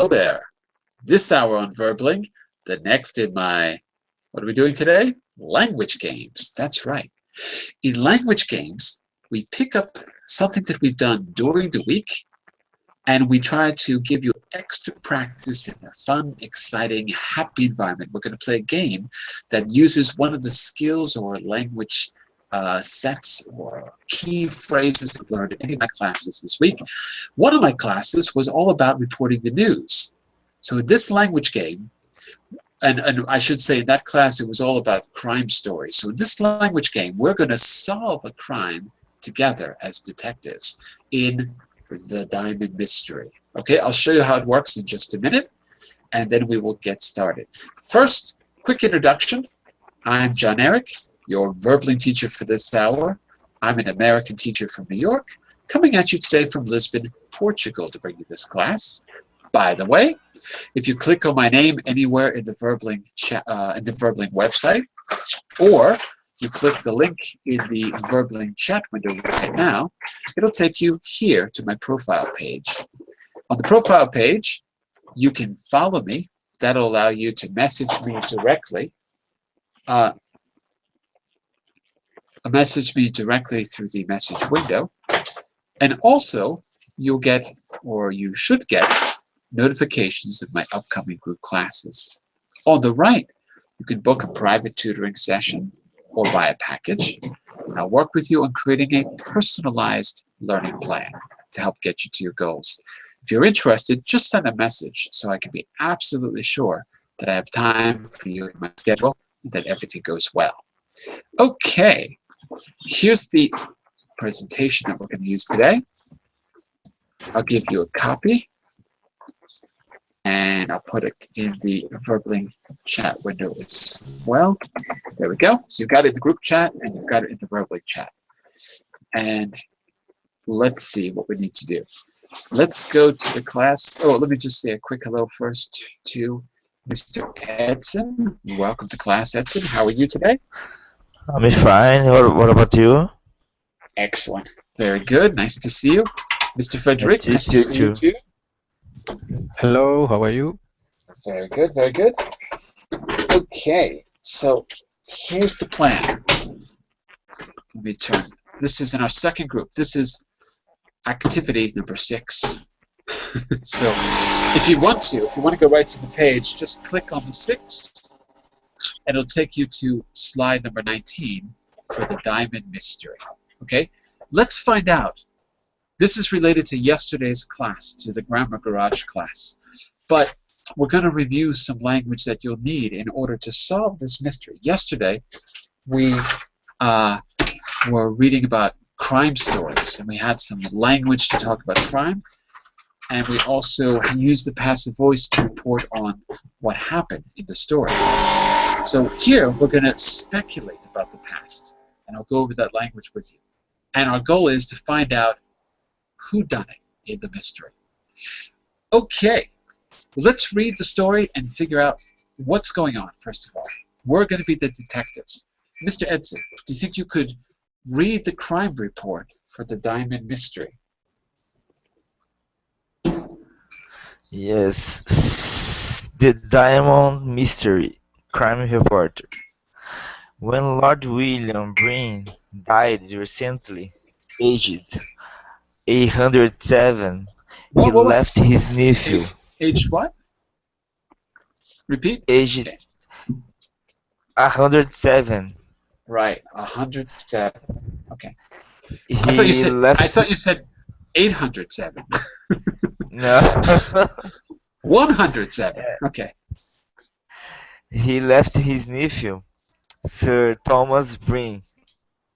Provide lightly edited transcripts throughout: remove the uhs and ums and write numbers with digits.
Hello there. This hour on Verbling, the next in my, what are we doing today? Language games. That's right. In language games, we pick up something that we've done during the week and we try to give you extra practice in a fun, exciting, happy environment. We're going to play a game that uses one of the skills or language sets or key phrases that I've learned in any of my classes this week. One of my classes was all about reporting the news. So in this language game, and I should say in that class it was all about crime stories. So in this language game, we're going to solve a crime together as detectives in the Diamond Mystery. Okay, I'll show you how it works in just a minute, and then we will get started. First, quick introduction. I'm John Eric, your Verbling teacher for this hour. I'm an American teacher from New York, coming at you today from Lisbon, Portugal, to bring you this class. By the way, if you click on my name anywhere in the Verbling website, or you click the link in the Verbling chat window right now, it'll take you here to my profile page. On the profile page, you can follow me. That'll allow you to message me directly. Message me directly through the message window. And also, you'll get, or you should get, notifications of my upcoming group classes. On the right, you can book a private tutoring session or buy a package. And I'll work with you on creating a personalized learning plan to help get you to your goals. If you're interested, just send a message so I can be absolutely sure that I have time for you in my schedule and that everything goes well. Okay, here's the presentation that we're going to use today. I'll give you a copy, and I'll put it in the Verbling chat window as well. There we go. So you've got it in the group chat, and you've got it in the Verbling chat. And let's see what we need to do. Let's go to the class. Oh, let me just say a quick hello first to Mr. Edson. Welcome to class, Edson. How are you today? I'm fine. What about you? Excellent. Very good. Nice to see you. Mr. Frederick, nice to see you too. Hello, how are you? Very good, very good. Okay, so here's the plan. Let me turn. This is in our second group. This is activity number 6. So if you want to go right to the page, just click on the 6, and it'll take you to slide number 19 for the Diamond Mystery. Okay, let's find out. This is related to yesterday's class, to the Grammar Garage class. But we're going to review some language that you'll need in order to solve this mystery. Yesterday, we were reading about crime stories, and we had some language to talk about crime. And we also used the passive voice to report on what happened in the story. So here, we're going to speculate about the past, and I'll go over that language with you. And our goal is to find out whodunit in the mystery. Okay, let's read the story and figure out what's going on, first of all. We're going to be the detectives. Mr. Edson, do you think you could read the crime report for the Diamond Mystery? Yes. The Diamond Mystery Crime Reporter. When Lord William Breen died recently, aged 107, he What? left his nephew. Aged what? Repeat? Aged Okay. 107. Right, 107. Okay. He I thought you left. said 807. No. 107. Okay. He left his nephew, Sir Thomas Breen,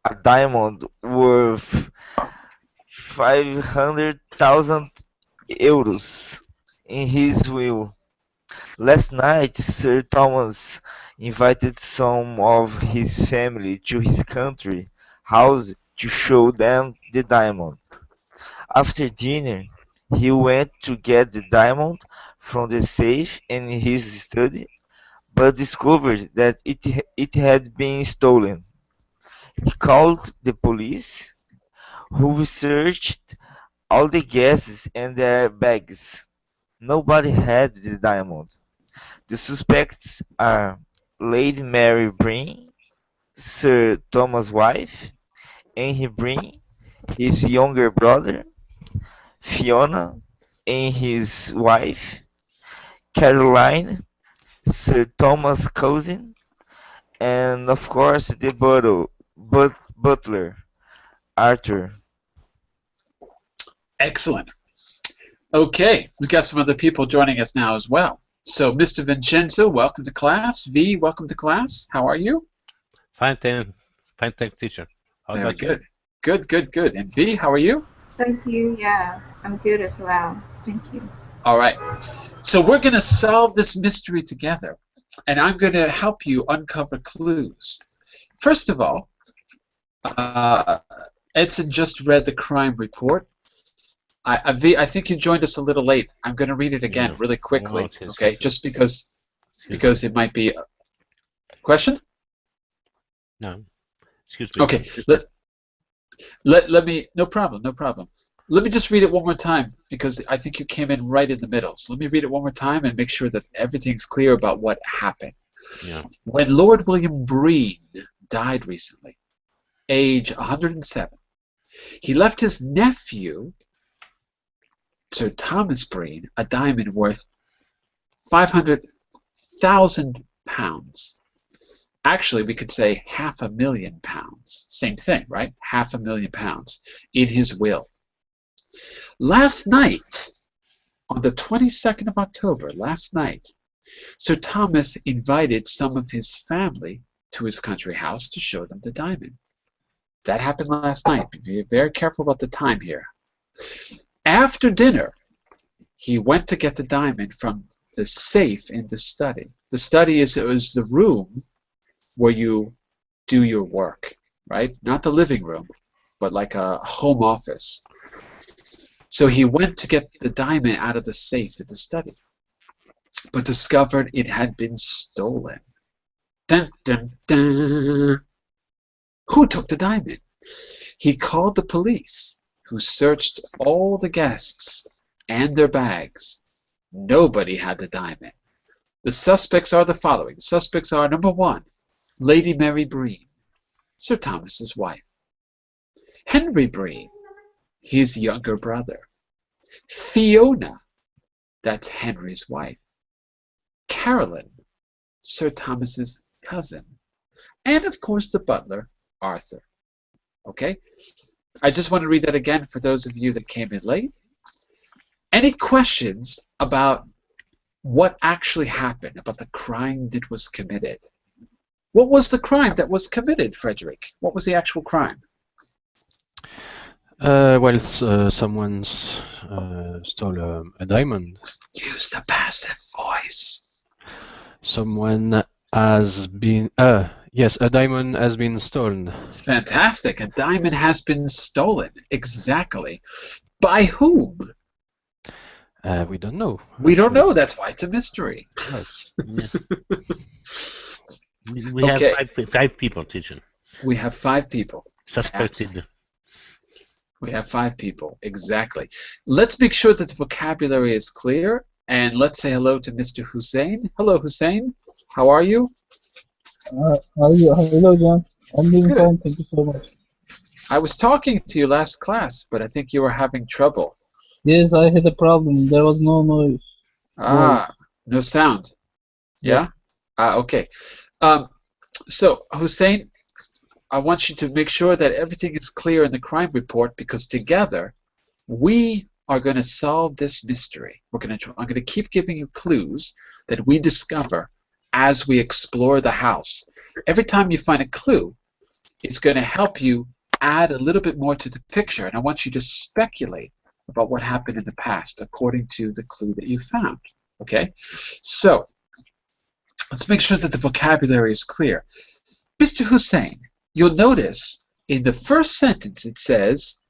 a diamond worth 500,000 euros in his will. Last night, Sir Thomas invited some of his family to his country house to show them the diamond. After dinner, he went to get the diamond from the safe in his study, but discovered that it had been stolen. He called the police, who searched all the guests and their bags. Nobody had the diamond. The suspects are Lady Mary Breen, Sir Thomas' wife, Henry Breen, his younger brother, Fiona, and his wife, Caroline, Sir Thomas' cousin, and of course the butler, Arthur. Excellent. Okay, we've got some other people joining us now as well. So, Mr. Vincenzo, welcome to class. V, welcome to class. How are you? Fine, thanks, teacher. How Very about you? good. Good, good, good. And V, how are you? Thank you. Yeah, I'm good as well. Thank you. All right. So we're going to solve this mystery together, and I'm going to help you uncover clues. First of all, Edson just read the crime report. I think you joined us a little late. I'm going to read it again Yeah. really quickly, Oh, excuse okay? me. Just because Excuse me. it might be a question. No. Excuse me. Okay. Let me. No problem. No problem. Let me just read it one more time because I think you came in right in the middle. So let me read it one more time and make sure that everything's clear about what happened. Yeah. When Lord William Breen died recently, age 107, he left his nephew, Sir Thomas Breen, a diamond worth £500,000. Actually, we could say £500,000. Same thing, right? £500,000 in his will. Last night, on the 22nd of October, last night, Sir Thomas invited some of his family to his country house to show them the diamond. That happened last night. Be very careful about the time here. After dinner, he went to get the diamond from the safe in the study. The study is the room where you do your work, right? Not the living room, but like a home office. So he went to get the diamond out of the safe in the study, but discovered it had been stolen. Dun, dun, dun. Who took the diamond? He called the police, who searched all the guests and their bags. Nobody had the diamond. The suspects are the following. The suspects are, number one, Lady Mary Breen, Sir Thomas's wife. Henry Breen, his younger brother. Fiona, that's Henry's wife. Carolyn, Sir Thomas's cousin. And of course the butler, Arthur. Okay? I just want to read that again for those of you that came in late. Any questions about what actually happened, about the crime that was committed? What was the crime that was committed, Frederick? What was the actual crime? Someone's stole a diamond. Use the passive voice. Someone has been, yes, a diamond has been stolen. Fantastic. A diamond has been stolen. Exactly. By whom? We don't know. We don't actually. know. That's why it's a mystery. Yes. We have Okay. five people, teacher. We have 5 people. Suspected. We have 5 people. Exactly. Let's make sure that the vocabulary is clear. And let's say hello to Mr. Hussein. Hello, Hussein. How are you? How are you? Hello, John. I'm doing Good. fine. Thank you so much. I was talking to you last class, but I think you were having trouble. Yes, I had a problem. There was no noise. Ah, no sound. Yeah? Okay. So, Hussein, I want you to make sure that everything is clear in the crime report because together we are going to solve this mystery. I'm going to keep giving you clues that we discover as we explore the house. Every time you find a clue, it's going to help you add a little bit more to the picture, and I want you to speculate about what happened in the past according to the clue that you found. Okay? So, let's make sure that the vocabulary is clear. Mr. Hussein, you'll notice in the first sentence it says,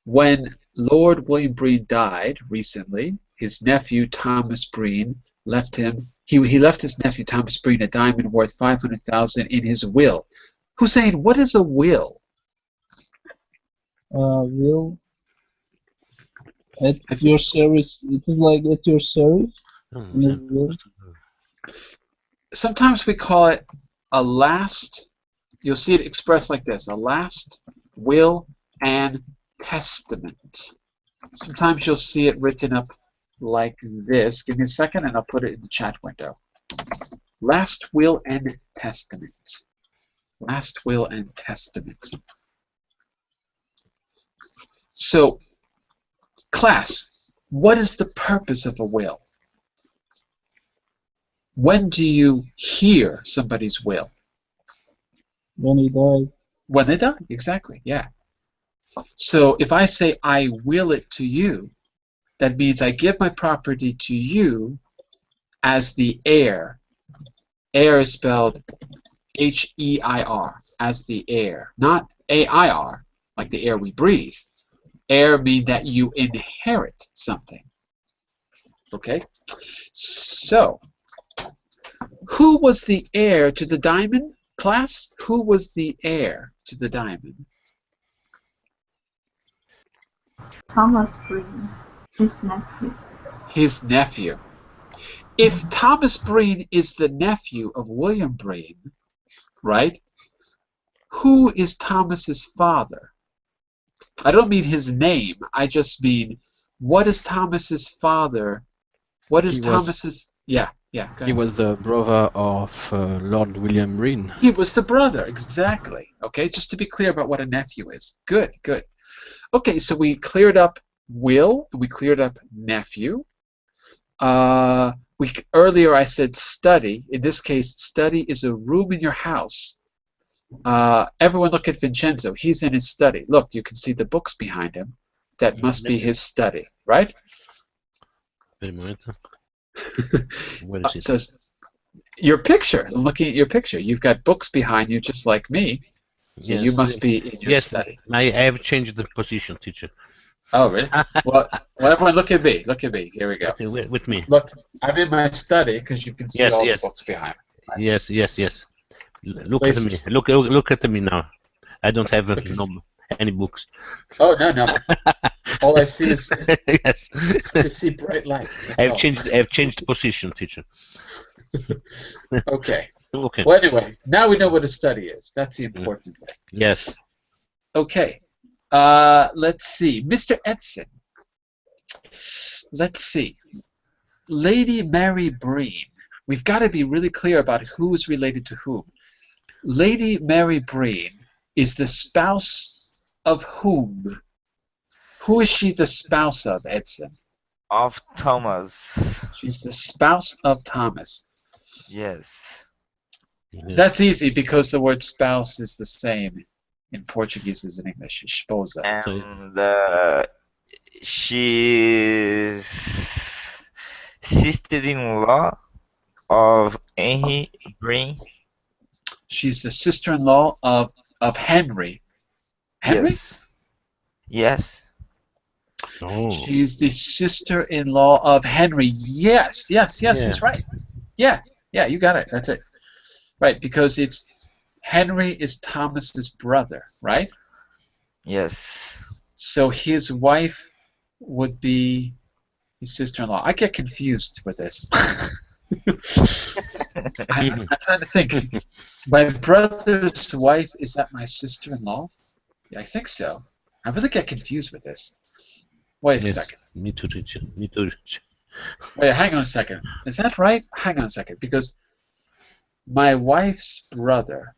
when Lord William Breen died recently, his nephew Thomas Breen left him. He left his nephew Thomas Breen a diamond worth $500,000 in his will. Hussein, what is a will? Will. At your service. It is like at your service. Oh, In his will. Sometimes we call it a last. You'll see it expressed like this: a last will and testament. Sometimes you'll see it written up like this. Give me a second, and I'll put it in the chat window. Last will and testament. Last will and testament. So, class, what is the purpose of a will? When do you hear somebody's will? When he died. When they die, exactly, yeah. So if I say I will it to you, that means I give my property to you as the heir. Heir is spelled H-E-I-R, as the heir, not A-I-R, like the air we breathe. Heir means that you inherit something. Okay? So, who was the heir to the diamond, class? Who was the heir to the diamond? Thomas Green, his nephew. His nephew. If Thomas Breen is the nephew of William Breen, right, who is Thomas's father? I don't mean his name. I just mean, what is Thomas's father? What is Thomas's... Yeah, go ahead. He was the brother of Lord William Breen. He was the brother, exactly. Okay, just to be clear about what a nephew is. Good, good. Okay, so we cleared up will, we cleared up nephew. Earlier I said study. In this case, study is a room in your house. Everyone look at Vincenzo. He's in his study. Look, you can see the books behind him. That must be his study, right? Wait a moment. What is it? So your picture. I'm looking at your picture. You've got books behind you, just like me. So you must be in your study. I have changed the position, teacher. Oh, really? Well, everyone look at me. Look at me. Here we go. With me. Look, I'm in my study because you can see all the books behind me. Yes. Look at me. Look at me now. I don't have any books. Oh, no. All I see is yes. to see bright light. I've changed position, teacher. Okay. Okay. Well, anyway, now we know what a study is. That's the important thing. Yes. Okay. Let's see. Mr. Edson. Let's see. Lady Mary Breen. We've got to be really clear about who is related to whom. Lady Mary Breen is the spouse of whom? Who is she the spouse of, Edson? Of Thomas. She's the spouse of Thomas. Yes. That's easy because the word spouse is the same in Portuguese as in English. Esposa. And she's sister-in-law of Henry Breen. She's the sister-in-law of Henry. Henry? Yes. Oh. She's the sister-in-law of Henry. Yes, that's right. Yeah, you got it. That's it. Right, because it's Henry is Thomas's brother, right? Yes. So his wife would be his sister-in-law. I get confused with this. I'm trying to think. My brother's wife, is that my sister-in-law? Yeah, I think so. I really get confused with this. Wait a second. Me too, teacher. Me too. Wait, hang on a second. Is that right? Hang on a second, because my wife's brother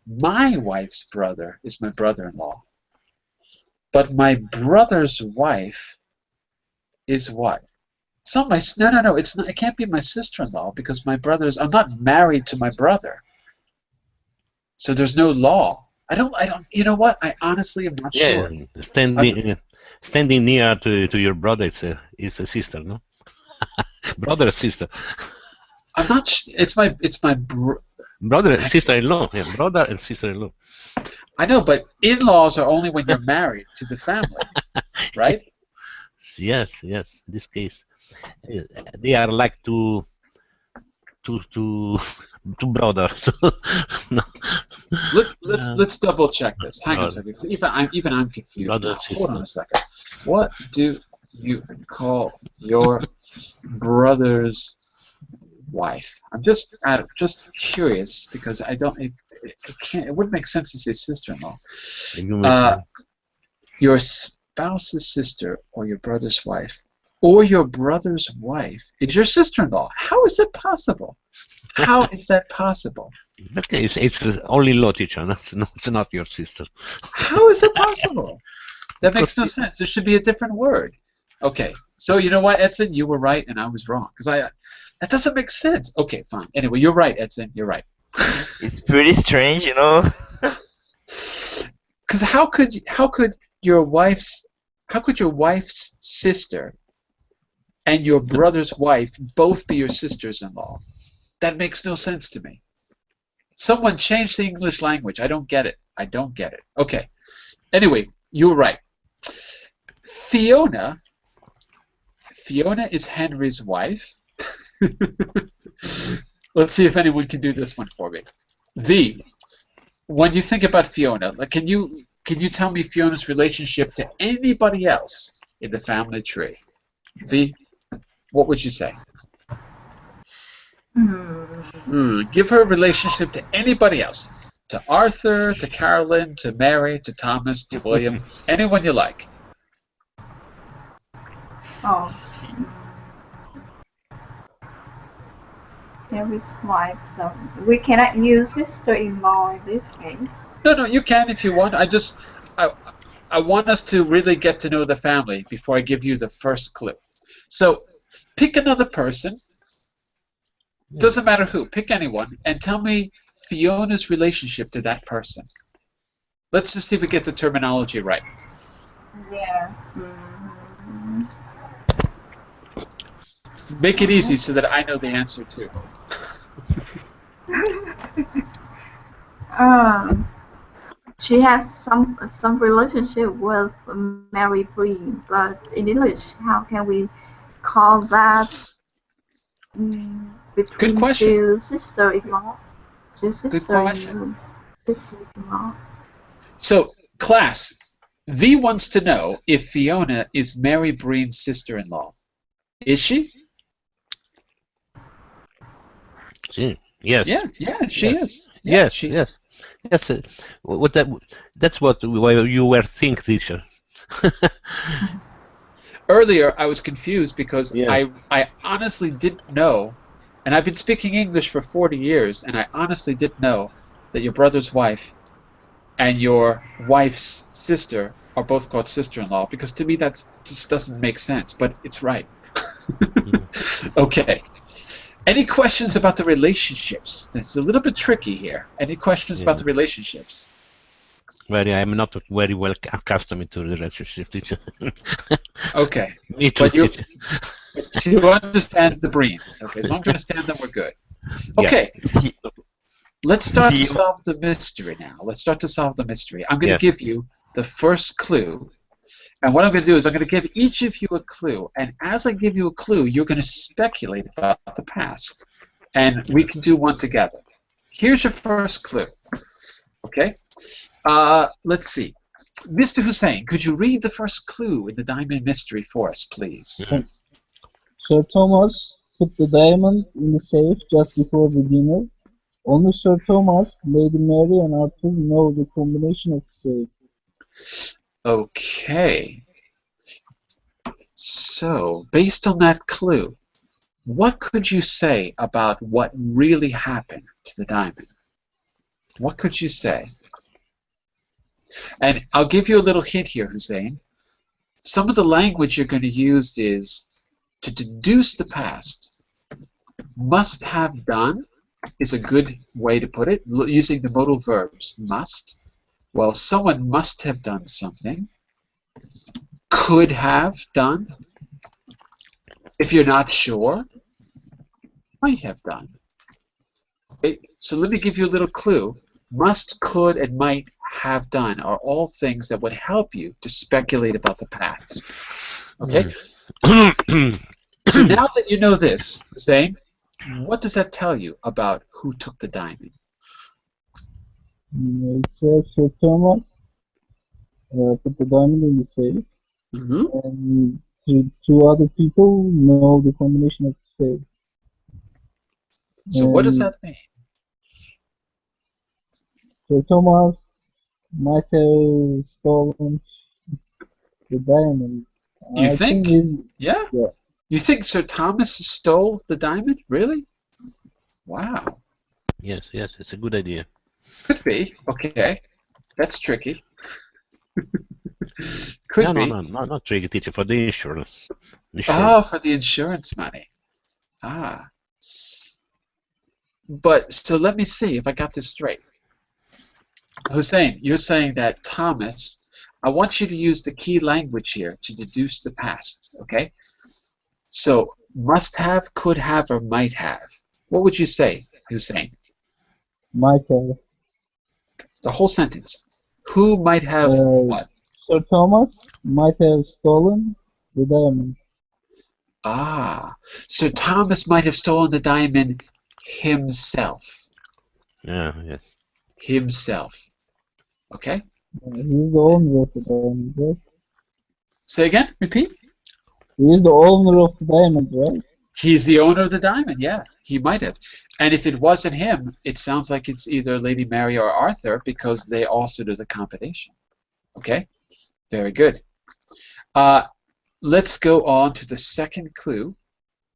is my brother-in-law. But my brother's wife is what? It's not my. No. It's not. It can't be my sister-in-law because my brother's. I'm not married to my brother. So there's no law. I don't. You know what? I honestly am not sure. Standing near to your brother is a sister, no? Brother or sister? I'm not. It's my. Brother and sister-in-law. Yeah, brother and sister-in-law. I know, but in-laws are only when you're married to the family, right? Yes. In this case, they are like two brothers. No. Let's double check this. Hang on a second. Even I'm confused. Now. Hold on a second. What do you call your brother's wife? I'm just curious because I don't. It can't. It wouldn't make sense to say sister-in-law. Your spouse's sister or your brother's wife or your brother's wife is your sister-in-law. How is that possible? How is that possible? Okay, it's only law, teacher. It's not your sister. How is it possible? That makes no sense. There should be a different word. Okay, so you know what, Edson? You were right and I was wrong. Because that doesn't make sense. Okay, fine. Anyway, you're right, Edson. You're right. It's pretty strange, you know. Because how could your wife's sister and your brother's wife both be your sisters-in-law? That makes no sense to me. Someone change the English language. I don't get it. I don't get it. Okay. Anyway, you were right. Fiona is Henry's wife. Let's see if anyone can do this one for me. V, when you think about Fiona, like, can you tell me Fiona's relationship to anybody else in the family tree? V, what would you say? Give her a relationship to anybody else. To Arthur, to Carolyn, to Mary, to Thomas, to William, anyone you like. Oh. Henry's wife. So we cannot use sister-in-law in this case. No, you can if you want. I want us to really get to know the family before I give you the first clue. So pick another person. Doesn't matter who. Pick anyone and tell me Fiona's relationship to that person. Let's just see if we get the terminology right. Yeah. Make it easy so that I know the answer too. She has some relationship with Mary Breen, but in English, how can we call that? Between Good question. two sister-in-law. Good question. Sister-in-law. So, class, V wants to know if Fiona is Mary Breen's sister-in-law. Is she? Yes. Yeah, she is. Yes, she yes. Yes, that's what you were thinking, teacher. Earlier, I was confused because Yeah. I honestly didn't know, and I've been speaking English for 40 years, and I honestly didn't know that your brother's wife and your wife's sister are both called sister-in-law, because to me that just doesn't make sense, but it's right. Okay. Any questions about the relationships? It's a little bit tricky here. Any questions about the relationships? I'm not very well accustomed to the relationship, teacher. Okay. Me too, teacher. But you understand the Breens. Okay, as long as you understand them, we're good. Okay. Let's start to solve the mystery now. Let's start to solve the mystery. I'm going to give you the first clue. And what I'm going to do is I'm going to give each of you a clue. And as I give you a clue, you're going to speculate about the past. And we can do one together. Here's your first clue. Okay? Let's see. Mr. Hussein, could you read the first clue in the diamond mystery for us, please? Sir Thomas put the diamond in the safe just before the dinner. Only Sir Thomas, Lady Mary, and Arthur know the combination of the safe. Okay. So, based on that clue, what could you say about what really happened to the diamond? What could you say? And I'll give you a little hint here, Hussein. Some of the language you're going to use is to deduce the past. Must have done is a good way to put it, using the modal verbs. Must. Well, someone must have done something. Could have done. If you're not sure, might have done. Okay, so let me give you a little clue. Must, could, and might have done are all things that would help you to speculate about the past. Okay? So now that you know this, Hussein, what does that tell you about who took the diamond? It says Sir Thomas put the diamond in the safe, and two other people know the combination of the safe. So what does And that mean? Sir Thomas might have stolen the diamond. You I think? think he's Yeah? yeah. You think Sir Thomas stole the diamond? Really? Wow. Yes, yes, it's a good idea. Could be. Okay. That's tricky. Could No, be. not tricky teacher for the insurance. Oh, Insurance. for the insurance money. Ah. But, so let me see if I got this straight. Hussein, you're saying that Thomas, I want you to use the key language here to deduce the past, okay? So, must have, could have, or might have. What would you say, Hussein? Might have. The whole sentence. Who might have what? Sir Thomas might have stolen the diamond. Ah, so Thomas might have stolen the diamond himself. Yeah, yes. Himself. Okay? He's the owner of the diamond, right? Say again? Repeat? He is the owner of the diamond, right? He's the owner of the diamond, yeah. He might have. And if it wasn't him, it sounds like it's either Lady Mary or Arthur because they also do the combination. Okay? Very good. Let's go on to the second clue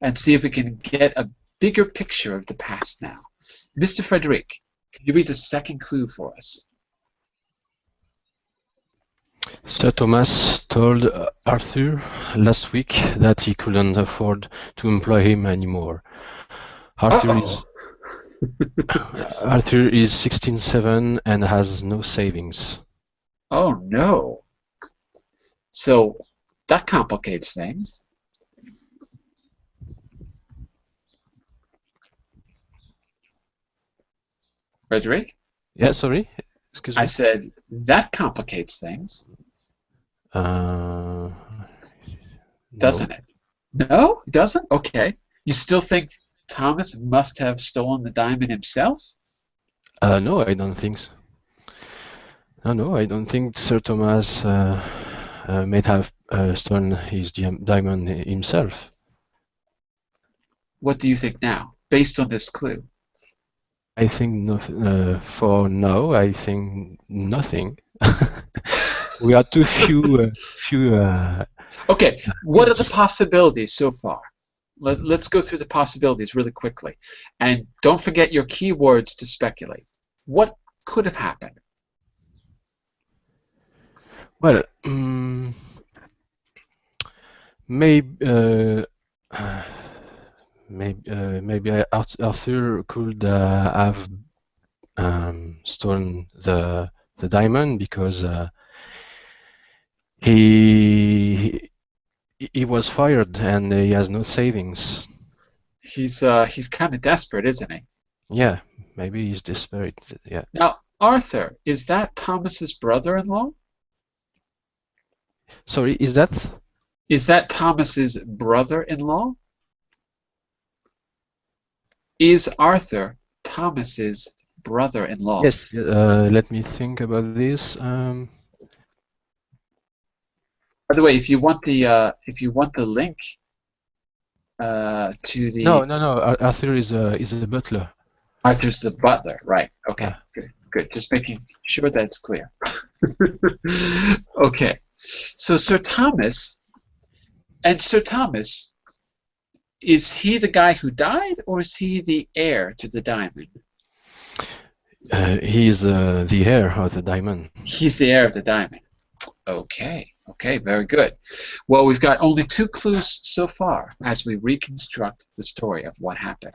and see if we can get a bigger picture of the past now. Mr. Frederic, can you read the second clue for us? Sir Thomas told Arthur last week that he couldn't afford to employ him anymore. Arthur is 16/7 and has no savings. Oh no. So that complicates things. Frederic? Yeah, sorry? Excuse me? I said that complicates things, No. doesn't it? No, it doesn't? Okay. You still think Thomas must have stolen the diamond himself? No, I don't think so. No, I don't think Sir Thomas might have stolen his diamond himself. What do you think now, based on this clue? I think for now, I think nothing. We are too few. Okay, what are the possibilities so far? Let's go through the possibilities really quickly. And don't forget your keywords to speculate. What could have happened? Well, maybe Arthur could have stolen the diamond because he was fired and he has no savings. He's kind of desperate, isn't he? Yeah, maybe he's desperate. Yeah. Now, Arthur, is that Thomas's brother-in-law? Sorry, is that? Is that Thomas's brother-in-law? Is Arthur Thomas's brother-in-law? Yes. Let me think about this. By the way, if you want the link to the No. Arthur is a butler. Arthur's the butler, right? Okay, Yeah. good. Just making sure that's clear. Okay, so Sir Thomas, is he the guy who died, or is he the heir to the diamond? He is the heir of the diamond. He's the heir of the diamond. Okay, very good. Well, we've got only 2 clues so far as we reconstruct the story of what happened.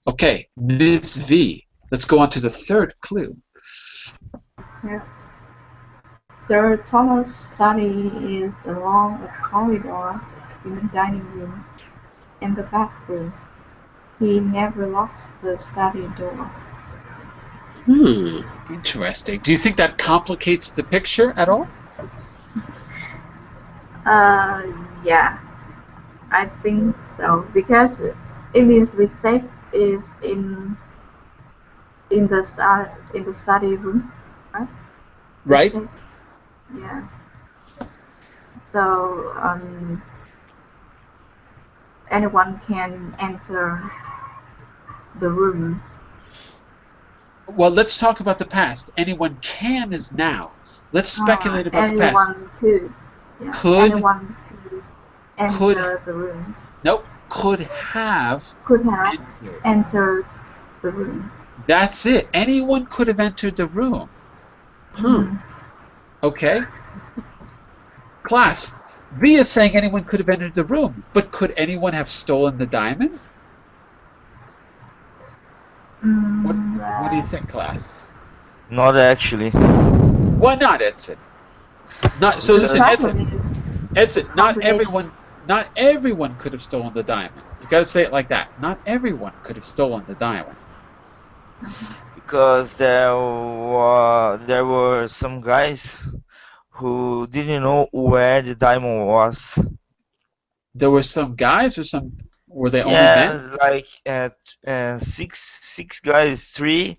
Okay, Ms. V, let's go on to the third clue. Yeah. Sir Thomas' study is along a corridor in the dining room and the bathroom. He never locks the study door. Interesting. Do you think that complicates the picture at all? Yeah, I think so, because it means the safe is in the study room, right? Right. Yeah. So anyone can enter the room. Well, let's talk about the past. Anyone can is now. Let's speculate about the past. Anyone could. Yeah, Could- anyone could enter the room. Nope. Could have Could have entered. entered the room. That's it. Anyone could have entered the room. Okay. Class, V is saying anyone could have entered the room, but could anyone have stolen the diamond? What do you think, class? Not actually. Why not, Edson? Not so. Listen, Edson. Probably is Edson. Not combination. everyone could have stolen the diamond. You got to say it like that. Not everyone could have stolen the diamond. Because there were some guys who didn't know where the diamond was. There were some guys, or were they only men? Yeah, like six guys, three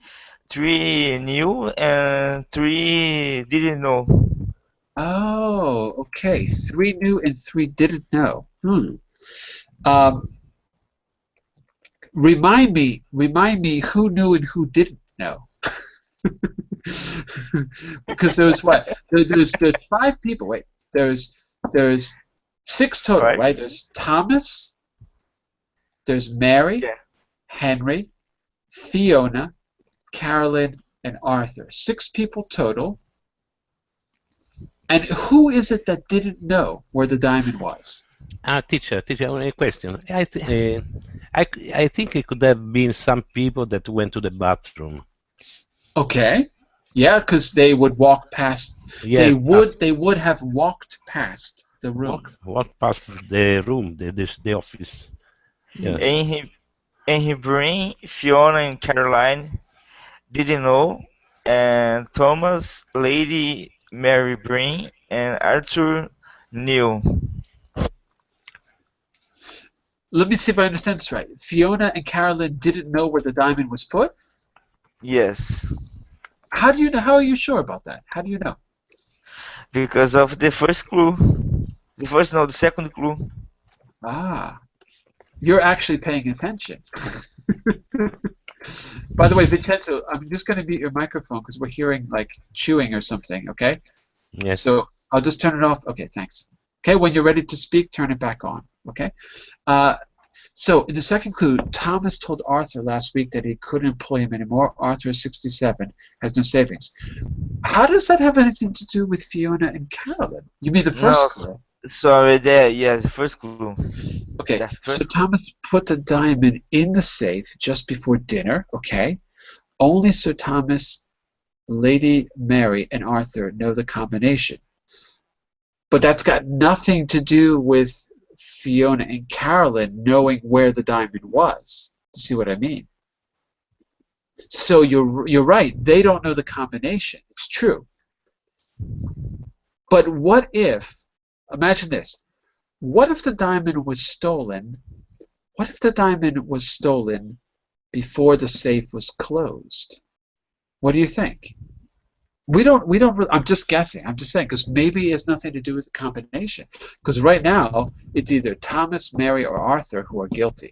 knew and three didn't know. Oh, okay. 3 knew and 3 didn't know. Remind me who knew and who didn't know. Because there's what? There's 5 people. Wait, there's 6 total, right? There's Thomas, there's Mary, Yeah. Henry, Fiona, Carolyn, and Arthur. 6 people total. And who is it that didn't know where the diamond was? Teacher, a question. I think it could have been some people that went to the bathroom. Okay. Yeah, because they would walk past. Yes, They would have walked past the room. walk past the room, the office. Yeah. And he bring Fiona and Caroline didn't know, and Thomas, Lady Mary Breen, and Arthur knew. Let me see if I understand this right. Fiona and Carolyn didn't know where the diamond was put? Yes, How do you know? How are you sure about that? How do you know? because of the first clue. The second clue. Ah, you're actually paying attention. By the way, Vincenzo, I'm just going to mute your microphone because we're hearing like chewing or something, okay? Yes. So I'll just turn it off. Okay, thanks. Okay, when you're ready to speak, turn it back on, okay? So in the second clue, Thomas told Arthur last week that he couldn't employ him anymore. Arthur is 67, has no savings. How does that have anything to do with Fiona and Carolyn? You mean the first No, clue? Sorry, there. Yes, the first clue. Okay, Yeah, so Thomas put the diamond in the safe just before dinner, okay? Only Sir Thomas, Lady Mary, and Arthur know the combination. But that's got nothing to do with Fiona and Carolyn knowing where the diamond was. Do you see what I mean? So you're right. They don't know the combination. It's true. But what if, imagine this, what if the diamond was stolen? What if the diamond was stolen before the safe was closed? What do you think? We don't really, I'm just guessing. I'm just saying, because maybe it has nothing to do with the combination. Because right now, it's either Thomas, Mary, or Arthur who are guilty.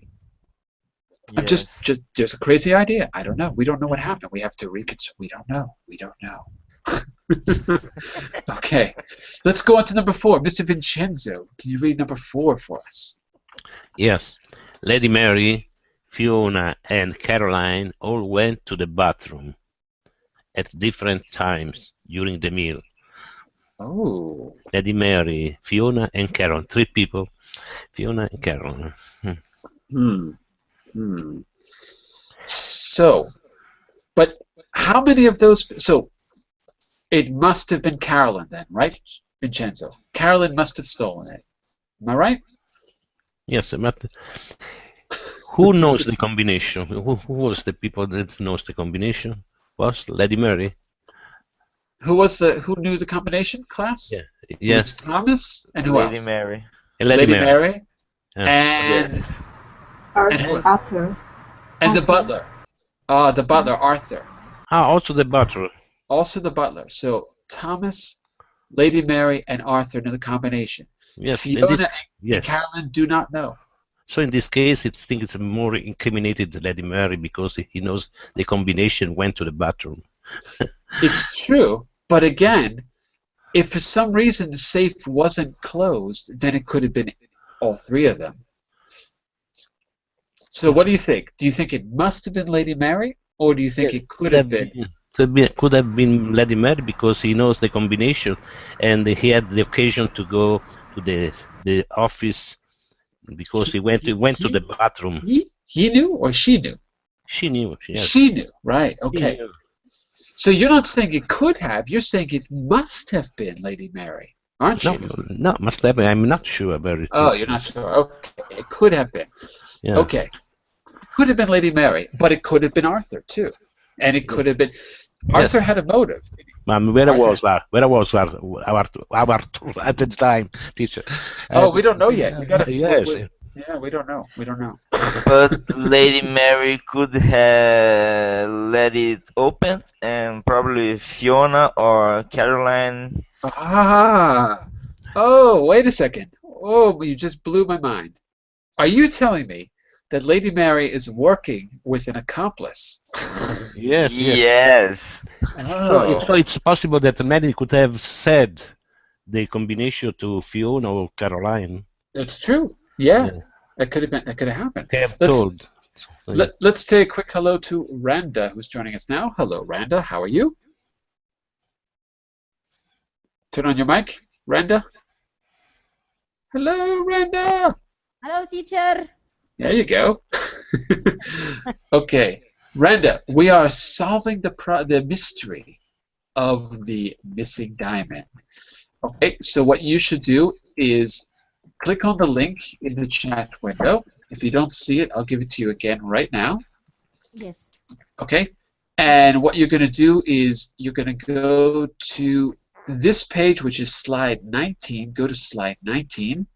I'm Yes. just a crazy idea. I don't know. We don't know what happened. We have to reconsider. We don't know. We don't know. Okay. Let's go on to number 4. Mr. Vincenzo, can you read number 4 for us? Yes. Lady Mary, Fiona, and Caroline all went to the bathroom at different times during the meal. Oh. Lady Mary, Fiona, and Carol. 3 people. Fiona and Carol. So, but how many of those? So, it must have been Carolyn then, right, Vincenzo? Carolyn must have stolen it. Am I right? Yes, but who knows the combination? Who was the people that knows the combination? Was Lady Mary? Who knew the combination, class? Yeah. It Yes. was Thomas and who Lady else? Mary. Lady Mary. And Yes. Arthur. and the butler. The butler, Arthur. Also the butler. Also the butler. So Thomas, Lady Mary, and Arthur know the combination. Yes. Fiona and and yes. Carolyn do not know. So in this case, it think it's more incriminated Lady Mary because he knows the combination went to the bathroom. It's true, but again, if for some reason the safe wasn't closed, then it could have been all three of them. So what do you think? Do you think it must have been Lady Mary, or do you think it could have been? Could have been Lady Mary because he knows the combination, and he had the occasion to go to the office because he went to the bathroom. He knew or she knew? She knew. Yes. She knew, right? She Okay. knew. So you're not saying it could have. You're saying it must have been Lady Mary, aren't No, you? no, must have been. I'm not sure about it. Oh, you're not sure. Okay, it could have been. Yeah. Okay, could have been Lady Mary, but it could have been Arthur too, and it could have been. Arthur had a motive. Where was Arthur. Arthur at the time, teacher? Oh, we don't know yet. We gotta. Yes. Yeah, we don't know. We don't know. But Lady Mary could have let it open, and probably Fiona or Caroline. Ah. Oh, wait a second. Oh, you just blew my mind. Are you telling me that Lady Mary is working with an accomplice? Yes. Yes. Oh. So it's possible that Mary could have said the combination to Fiona or Caroline. That's true. Yeah, Yeah. that could have been. That could have happened. They have Let's- told. Let's say a quick hello to Randa, who's joining us now. Hello, Randa. How are you? Turn on your mic, Randa. Hello, Randa. Hello, teacher. There you go. Okay, Randa, we are solving the mystery of the missing diamond. Okay, so what you should do is click on the link in the chat window. If you don't see it, I'll give it to you again right now. Yes. Okay, and what you're going to do is you're going to go to this page, which is slide 19. Go to slide 19.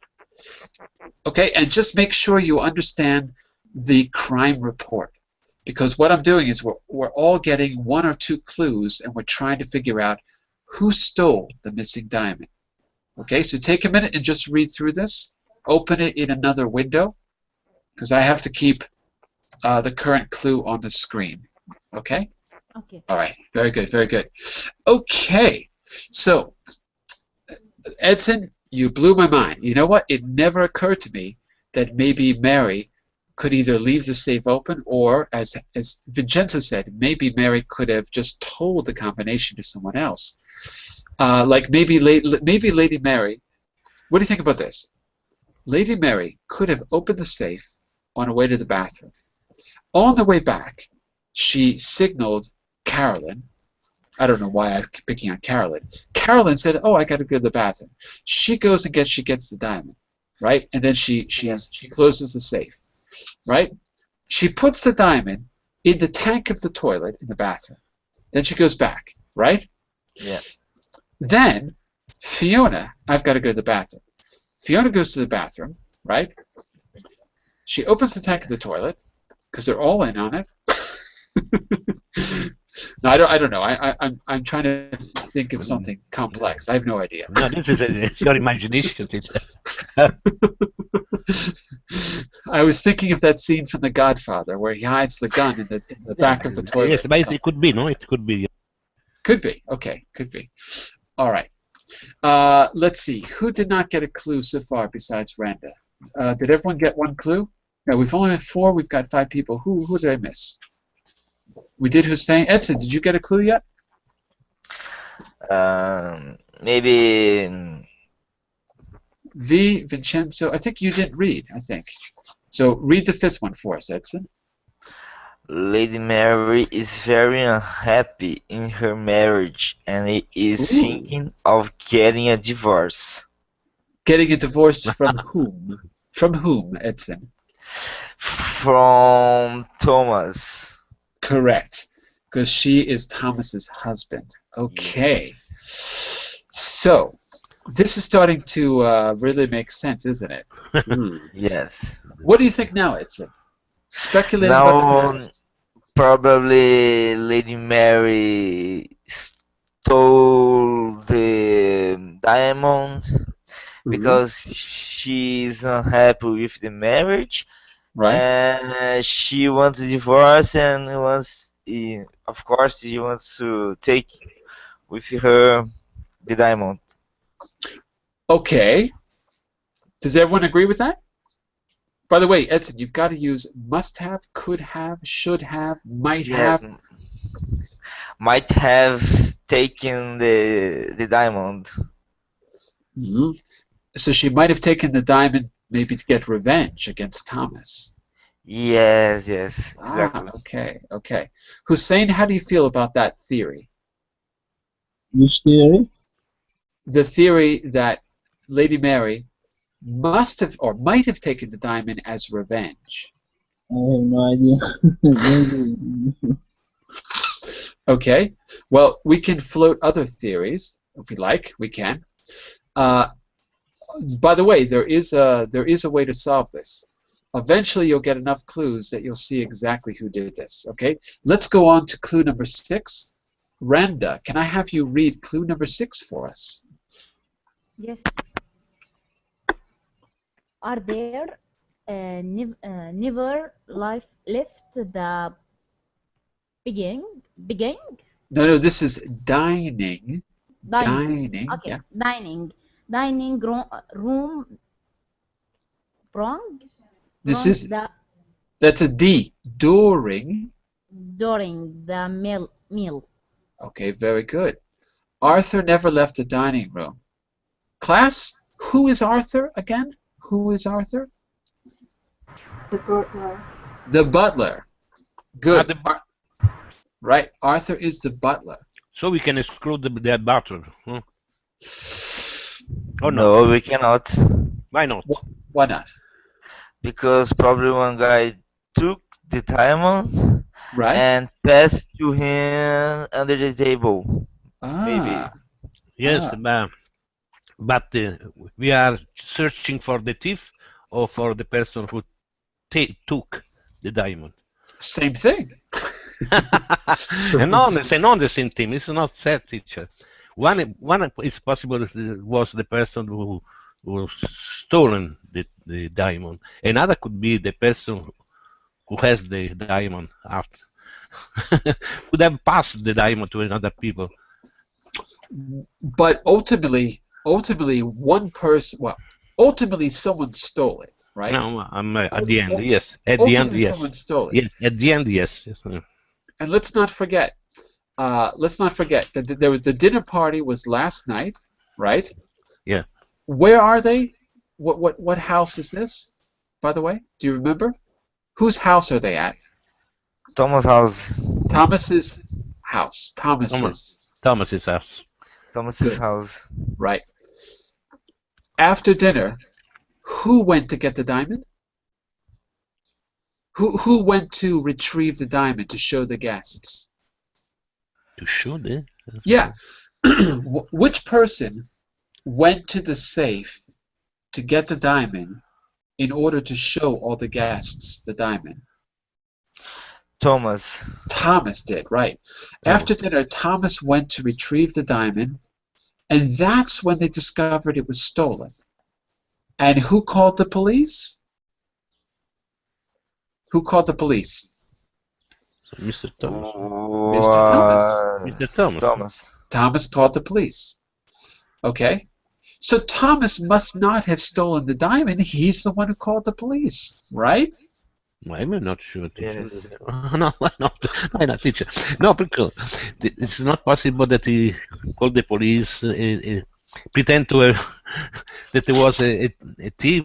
Okay, and just make sure you understand the crime report, because what I'm doing is we're all getting one or two clues, and we're trying to figure out who stole the missing diamond. Okay, so take a minute and just read through this. Open it in another window, because I have to keep the current clue on the screen. Okay? Okay. All right. Very good. Very good. Okay. So, Edson, you blew my mind. You know what? It never occurred to me that maybe Mary could either leave the safe open or, as Vincenzo said, maybe Mary could have just told the combination to someone else. Like maybe Lady Mary. What do you think about this? Lady Mary could have opened the safe on her way to the bathroom. On the way back, she signaled Carolyn. I don't know why I'm picking on Carolyn. Carolyn said, "Oh, I got to go to the bathroom." She goes and gets the diamond, right? And then she closes the safe, right? She puts the diamond in the tank of the toilet in the bathroom. Then she goes back, right? Yeah. Then Fiona, I've got to go to the bathroom. Fiona goes to the bathroom, right? She opens the tank of the toilet because they're all in on it. No, I don't know. I'm trying to think of something complex. I have no idea. No, this is your imagination, teacher. I was thinking of that scene from The Godfather where he hides the gun in the back of the toilet. Yes, but it could be, no? It could be. Could be. Okay, could be. All right. Let's see. Who did not get a clue so far besides Randa? Did everyone get one clue? No, we've only had 4. We've got 5 people. Who did I miss? We did Hussein. Edson, did you get a clue yet? Maybe V, Vincenzo. I think you didn't read, I think. So read the 5th one for us, Edson. Lady Mary is very unhappy in her marriage and is Ooh. thinking of getting a divorce. Getting a divorce from whom? From whom, Edson? From Thomas. Correct. Because she is Thomas's husband. Okay. So, this is starting to really make sense, isn't it? Yes. What do you think now, Edson? Speculating about the Now, past. probably Lady Mary stole the diamond because she's unhappy with the marriage, Right. and she wants a divorce, and of course, she wants to take with her the diamond. Okay. Does everyone agree with that? By the way, Edson, you've got to use must have, could have, should have, might Yes, have. might have taken the diamond. Mhm. So she might have taken the diamond maybe to get revenge against Thomas. Yes, exactly. Okay. Hussein, how do you feel about that theory? Which theory? The theory that Lady Mary must have or might have taken the diamond as revenge. I have no idea. Maybe. Okay. Well, we can float other theories if we like. We can. By the way, there is a way to solve this. Eventually, you'll get enough clues that you'll see exactly who did this. Okay. Let's go on to clue number 6. Randa, can I have you read clue number 6 for us? Yes. Are there never left the beginning? No, this is dining. Dining. Okay. Yeah. Dining room. Wrong. This Wrong, is that's a D. During. During the meal. Okay, very good. Arthur never left the dining room. Class, who is Arthur again? Who is Arthur? The butler. The butler. Good. Ah, Right, Arthur is the butler. So we can exclude the butler. Huh? Oh No, we cannot, Why not? Why not? because probably one guy took the diamond Right? and passed to him under the table. Ah, Yes, Ah. but we are searching for the thief or for the person who took the diamond. same thing. and not the same thing. It's not that, teacher. One is possible was the person who stolen the diamond. Another could be the person who has the diamond after. Could have passed the diamond to another people. But ultimately, one person. Well, ultimately, someone stole it, right? No, at the end, yes. At the end, Ultimately, yes. someone stole it. Yes, at the end, yes. Yes. And let's not forget. That there was the dinner party was last night, right? Yeah. Where are they? What house is this? By the way, do you remember? Whose house are they at? Thomas' house. Thomas's house. Thomas's. Thomas's house. Thomas's Good. house. Right. After dinner, who went to get the diamond? Who went to retrieve the diamond to show the guests? To shoot, eh? Yeah. Which person went to the safe to get the diamond in order to show all the guests the diamond? Thomas. Thomas did, right. After dinner, Thomas went to retrieve the diamond, and that's when they discovered it was stolen. And who called the police? Who called the police? Mr. Thomas. Mr. Thomas. Mr. Thomas. Thomas. Thomas called the police. Okay? So Thomas must not have stolen the diamond. He's the one who called the police, right? I'm not sure. Teacher. Yes. No, why not? Why not, teacher? No, because it's not possible that he called the police, pretend to that there was a thief,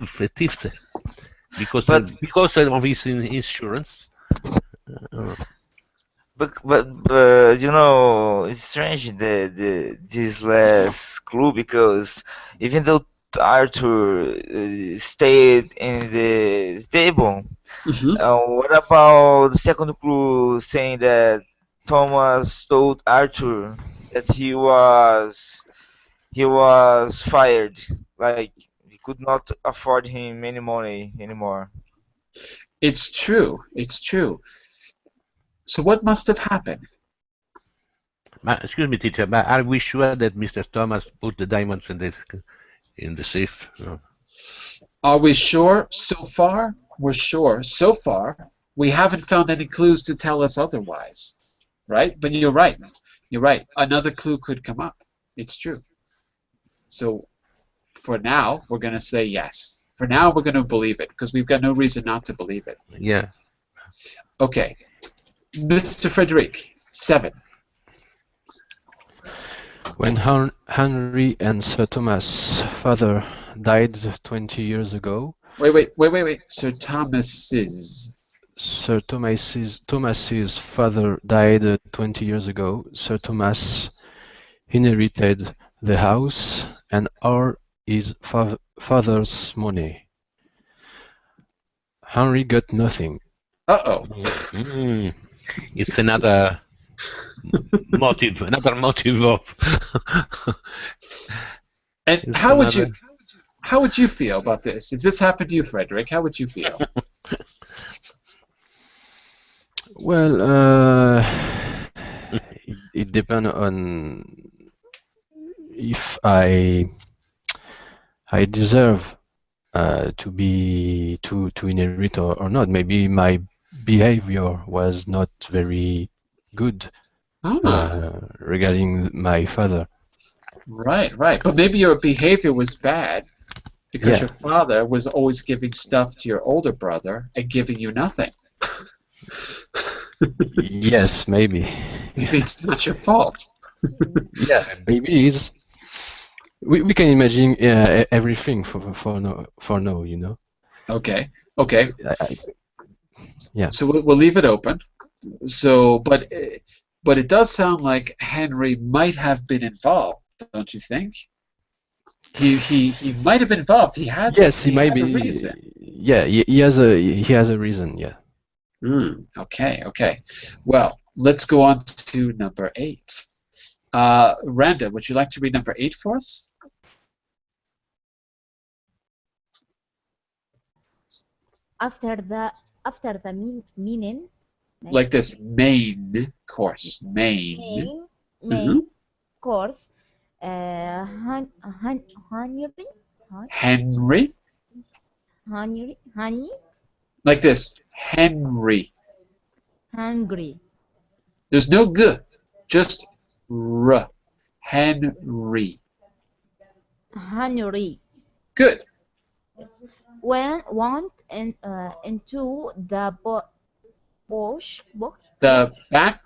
because of his insurance. But you know, it's strange this last clue, because even though Arthur stayed in the table, Mm-hmm. what about the second clue saying that Thomas told Arthur that he was fired, like he could not afford him any money anymore. It's true. It's true. So what must have happened? Excuse me, teacher, but are we sure that Mr. Thomas put the diamonds in in the safe. No. Are we sure so far? We're sure so far. We haven't found any clues to tell us otherwise, right? But you're right. You're right. Another clue could come up. It's true. So for now, we're going to say yes. For now, we're going to believe it because we've got no reason not to believe it. Yeah. Okay. Mr. Frederick, 7. When Henry and Sir Thomas' father died 20 years ago, Wait. Sir Thomas's. Sir Thomas's father died 20 years ago. Sir Thomas inherited the house and all his father's money. Henry got nothing. Uh-oh. It's another motive. Another motive of. And It's how would another- you feel about this? If this happened to you, Frederick, how would you feel? Well, it depends on if I deserve to inherit or not. Maybe my behavior was not very good regarding my father. Right. But maybe your behavior was bad because Yeah. your father was always giving stuff to your older brother and giving you nothing. Yes, maybe. Maybe it's not your fault. Yeah, maybe it's. We can imagine everything for now, you know. Okay. Yeah. So we'll leave it open. So, but it does sound like Henry might have been involved, don't you think? He might have been involved. He had. Yes, he might had a be. reason. Yeah, he has a reason. Yeah. Okay. Well, let's go on to number 8. Randa, would you like to read number 8 for us? After the meaning, Like this main course. Main. main course, Henry. Honey, Like this. Henry. hungry, There's no g. Just r. Henry. Henry Good. went into the bush, The back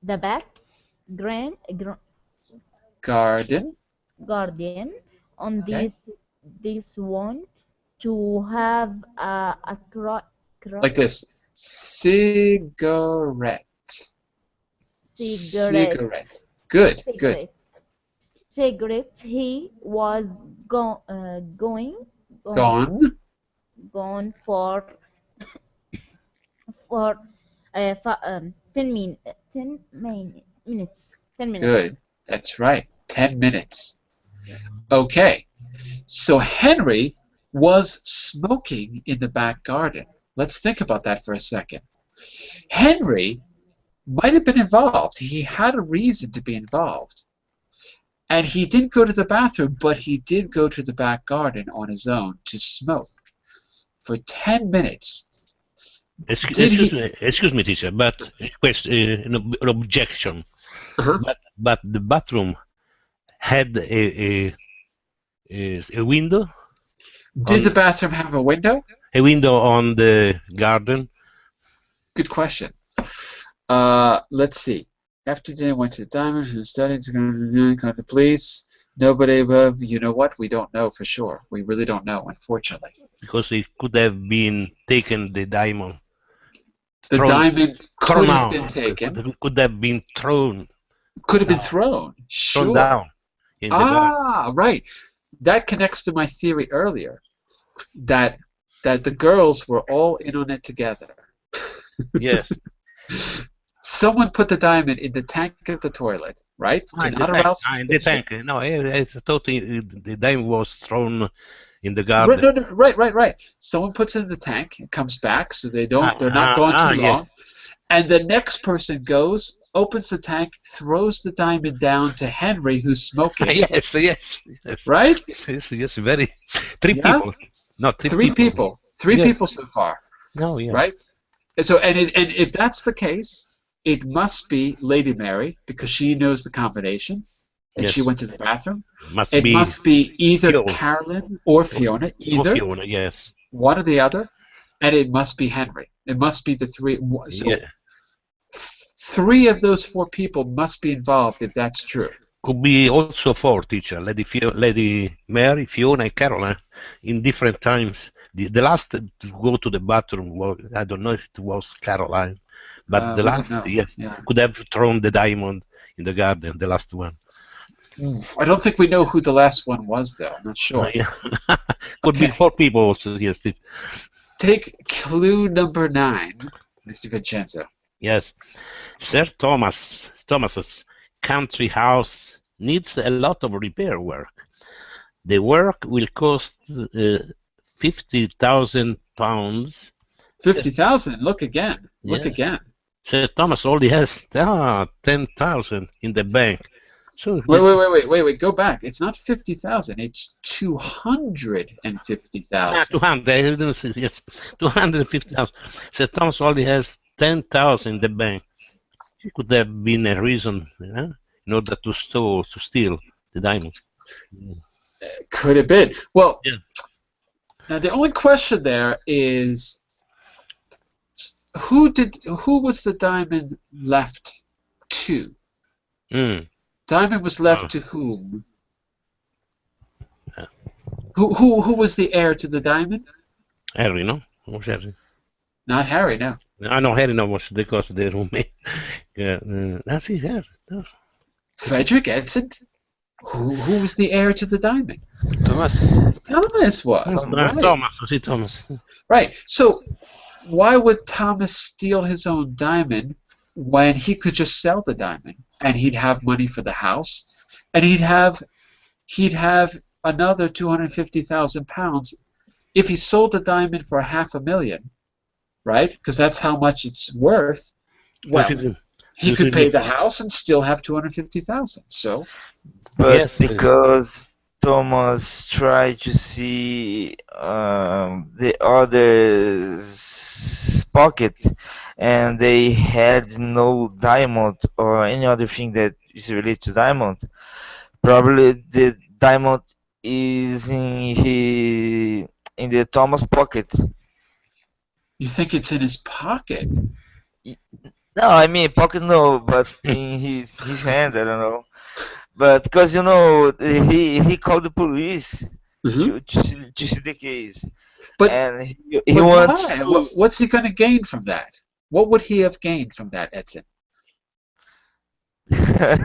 the back garden. garden on Okay. this one to have a Like this. Cigarette. Cigarette. Good. Cigarette. He was going Gone. for 10 minutes. 10 minutes. Good. That's right. 10 minutes. Okay. So Henry was smoking in the back garden. Let's think about that for a second. Henry might have been involved. He had a reason to be involved. And he didn't go to the bathroom, but he did go to the back garden on his own to smoke for 10 minutes. Excuse me, teacher, but an objection. Uh-huh. But the bathroom had a window. Did the bathroom have a window? A window on the garden. Good question. Let's see. After dinner, went to the diamond and studied to go to the police. Nobody above. You know what? We don't know for sure. We really don't know, unfortunately. Because it could have been taken, the diamond. The diamond could Thrown have out. been taken. Could have been thrown. Could have been thrown. Sure. Thrown down. In the garden. Right. That connects to my theory earlier, that the girls were all in on it together. Yes. Someone put the diamond in the tank of the toilet, right? To not arouse in the suspicion. tank. No, I thought the diamond was thrown in the garden. Right, no, right. Someone puts it in the tank, it comes back, so they're not gone too yeah. long. And the next person goes opens the tank, throws the diamond down to Henry, who's smoking. Yes, yes, yes, Right? yes, yes. Very. Three Yeah? people. No, three Three people. Three Yeah. people so far. No, yeah. Right? And so, and if that's the case, it must be Lady Mary because she knows the combination, and Yes. she went to the bathroom. Must It be must be either Fiona. Carolyn or Fiona, either Fiona, yes. one or the other, and it must be Henry. It must be the three. So Yeah. 3 of those 4 people must be involved if that's true. Could be also four teacher, Lady Mary, Fiona, and Caroline, in different times. The last to go to the bathroom was, I don't know if it was Caroline, but the We don't last, know. yes, Yeah. could have thrown the diamond in the garden, the last one. I don't think we know who the last one was, though. I'm not sure. Yeah. Could Okay. be 4 people also, yes. Take clue number 9, Mr. Vincenzo. Yes. Sir Thomas's country house needs a lot of repair work. The work will cost £50,000. 50,000. Look again. Look Yeah. again. Sir Thomas only has 10,000 in the bank. So Wait. Go back. It's not 50,000. It's 250,000. 200. I didn't say yes. 250,000. Sir Thomas only has 10,000 in the bank. It could have been a reason, in order to steal the diamond. Could have been. Well, Yeah. now the only question there is who was the diamond left to? Mm. Diamond was left Oh. to whom? Yeah. Who was the heir to the diamond? Harry, no? Was Harry? Not Harry, no. I know Harry no was because the roommate. Yeah, that's it. Yeah. No. Frederick Edson? Who was the heir to the diamond? Thomas. Thomas was. Right. Thomas. Right. So why would Thomas steal his own diamond when he could just sell the diamond and he'd have money for the house and he'd have another £250,000 if he sold the diamond for $500,000, right? Because that's how much it's worth. Well, he could pay the house and still have $250,000. So, But Yes. because Thomas tried to see the other's pocket, and they had no diamond or any other thing that is related to diamond, probably the diamond is in the Thomas pocket. you think it's in his pocket? No, I mean pocket no, but in his hand, I don't know. But because he called the police Mhm. to see the case, But, and he but wants why? to. What's he going to gain from that? What would he have gained from that, Edson? I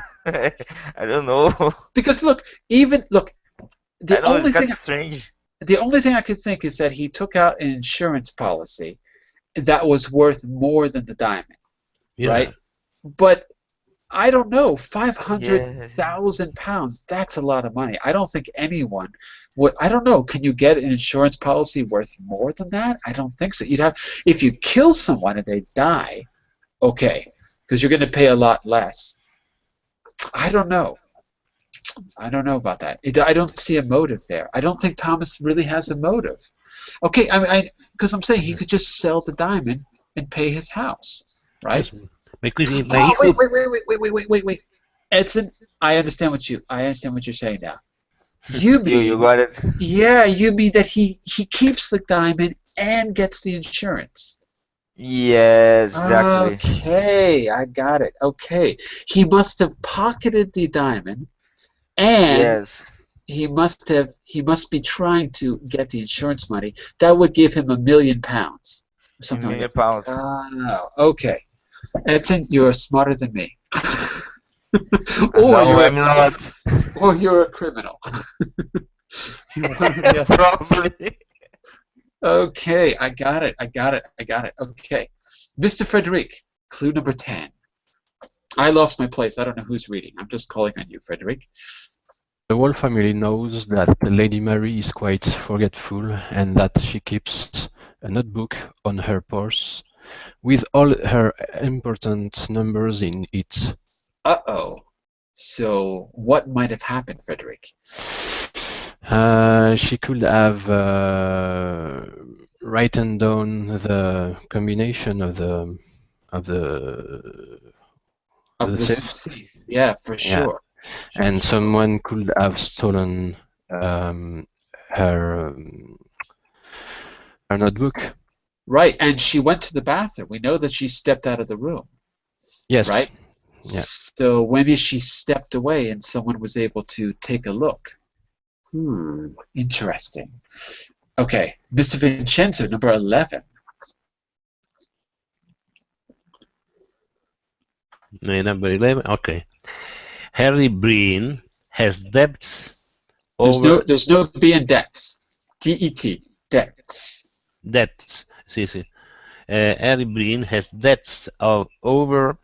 don't know. Because look, I the know only it's kind thing of strange. the only thing I could think is that he took out an insurance policy that was worth more than the diamond, Yeah. right? But I don't know, £500,000. That's a lot of money. I don't think anyone would. I don't know. Can you get an insurance policy worth more than that? I don't think so. You'd have if you kill someone and they die, okay, because you're going to pay a lot less. I don't know. I don't know about that. I don't see a motive there. I don't think Thomas really has a motive. Okay, because I'm saying he could just sell the diamond and pay his house, right? Because he Oh, wait. Edson, I understand what you're saying now. You mean You got it. yeah, you mean that he keeps the diamond and gets the insurance. Yes, exactly. Okay, I got it. Okay. He must have pocketed the diamond and Yes. he must be trying to get the insurance money. That would give him £1 million. Something like £1 million that. pounds. Oh, okay. Edson, you're smarter than me. No, I'm not. Or you're a criminal. Probably. Okay, I got it. Okay. Mr. Frederic, clue number 10. I lost my place. I don't know who's reading. I'm just calling on you, Frederic. The whole family knows that the Lady Mary is quite forgetful and that she keeps a notebook on her purse with all her important numbers in it. Uh-oh. So what might have happened, Frederick? She could have written down the combination of the safe. Yeah, for Yeah. sure. And someone could have stolen her notebook. Right, and she went to the bathroom. We know that she stepped out of the room. Yes. Right? Yeah. So maybe she stepped away and someone was able to take a look. Interesting. Okay, Mr. Vincenzo, number 11. Number 11. Okay. Harry Breen has debts over. There's no B in debts. D-E-T. Debts. Debts. See. Harry Breen has debts of over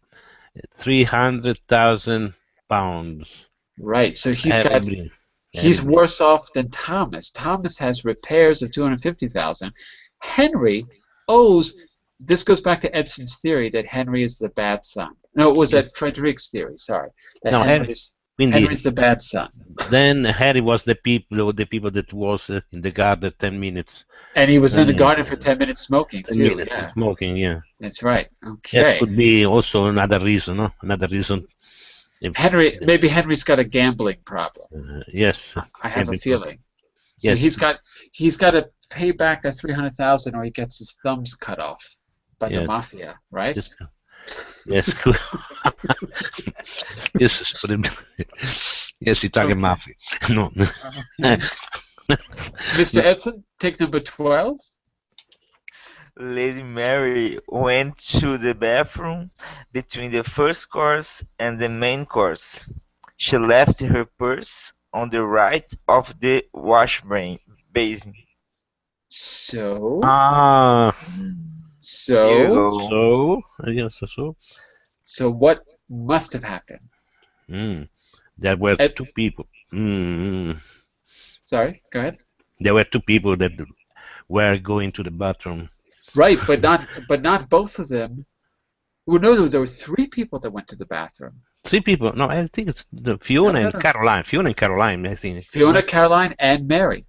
300,000 pounds. Right. So Harry he's Breen. worse off than Thomas. Thomas has repairs of 250,000. Henry owes. This goes back to Edson's theory that Henry is the bad son. No, it was at Frederick's theory. Sorry, that No, Henry's the bad son. Then Harry was the people that was in the garden 10 minutes. And he was in the garden for 10 minutes smoking, 10 too. minutes Yeah. smoking, yeah. That's right. Okay. Yes, could be also another reason, no? Another reason. Maybe Henry's got a gambling problem. Yes. I have a feeling. So Yes. he's got to pay back that 300,000 or he gets his thumbs cut off by the mafia, right? Yes, cool. Yes, Italian mafia. No. Mr. Edson, take number 12. Lady Mary went to the bathroom between the first course and the main course. She left her purse on the right of the wash basin. So. So. So what must have happened? There were two people. Sorry, go ahead. There were two people that were going to the bathroom. Right, but not both of them. Well, no, there were three people that went to the bathroom. Three people? No, I think it's Fiona and Caroline. Fiona and Caroline, I think. Fiona, Caroline, and Mary.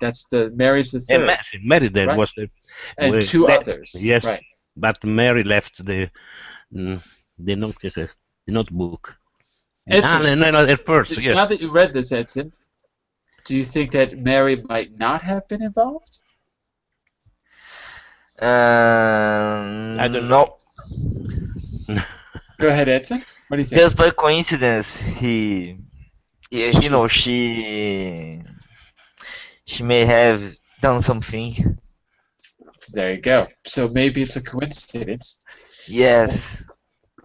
Mary's the third. And Mary that was the. And two others. Yes, right. But Mary left the notebook. Edson, no, at first, yes. Now that you read this, Edson, do you think that Mary might not have been involved? I don't know. Go ahead, Edson. What do you think? Just by coincidence, she may have done something. There you go. So maybe it's a coincidence. Yes.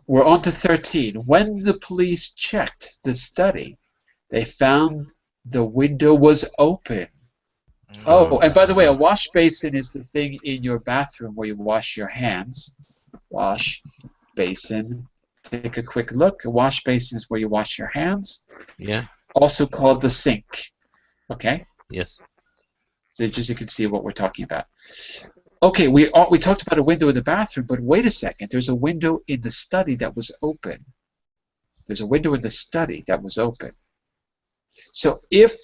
We're on to 13. When the police checked the study, they found the window was open. Oh, and by the way, a wash basin is the thing in your bathroom where you wash your hands. Wash basin. Take a quick look. A wash basin is where you wash your hands. Yeah. Also called the sink. Okay? Yes. So just so you can see what we're talking about. Okay, we talked about a window in the bathroom, but wait a second. There's a window in the study that was open. There's a window in the study that was open. So if